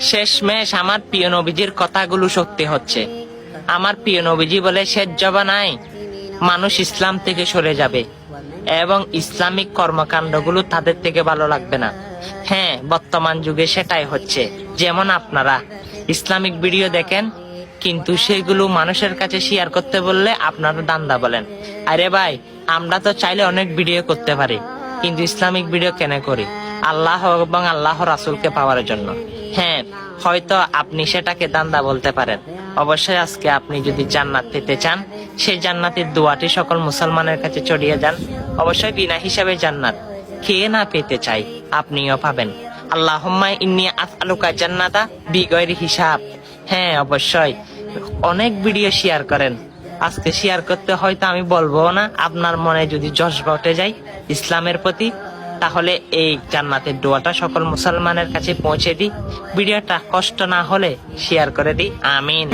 শেষমেশ আমার প্রিয় নবীজির কথাগুলো সত্যি হচ্ছে। আমার প্রিয় নবীজি বলে, শেষ জমানায় মানুষ ইসলাম থেকে সরে যাবে এবং ইসলামিক কর্মকাণ্ডগুলো তাদের থেকে ভালো লাগবে না। হ্যাঁ, বর্তমান যুগে সেটাই হচ্ছে। যেমন আপনারা ইসলামিক ভিডিও দেখেন, কিন্তু সেগুলো মানুষের কাছে শেয়ার করতে বললে আপনারা দান্দা বলেন। আরে ভাই, আমরা তো চাইলে অনেক ভিডিও করতে পারি, কিন্তু ইসলামিক ভিডিও কেন করি? আল্লাহ এবং আল্লাহ রাসূলকে পাওয়ার জন্য। হ্যাঁ, হয়তো আপনি সেটাকে দান্দা বলতে পারেন। অবশ্যই আজকে আপনি যদি জান্নাত পেতে চান, সেই জান্নাতের দোয়াটি সকল মুসলমানের কাছে ছড়িয়ে যান। অবশ্যই বিনা হিসাবে জান্নাত কে না পেতে চাই, আপনিও পাবেন। আল্লাহুম্মা ইন্নী আসআলুকা জান্নাতা বিগয়রি হিসাব। হ্যাঁ, অবশ্যই অনেক ভিডিও শেয়ার করেন। আজকে শেয়ার করতে হয়তো আমি বলবো না, আপনার মনে যদি জজবা উঠে যায় ইসলামের প্রতি, তাহলে এই জান্নাতের দোয়াটা সকল মুসলমানের কাছে পৌঁছে দিই। ভিডিওটা কষ্ট না হলে শেয়ার করে দিই। আমিন।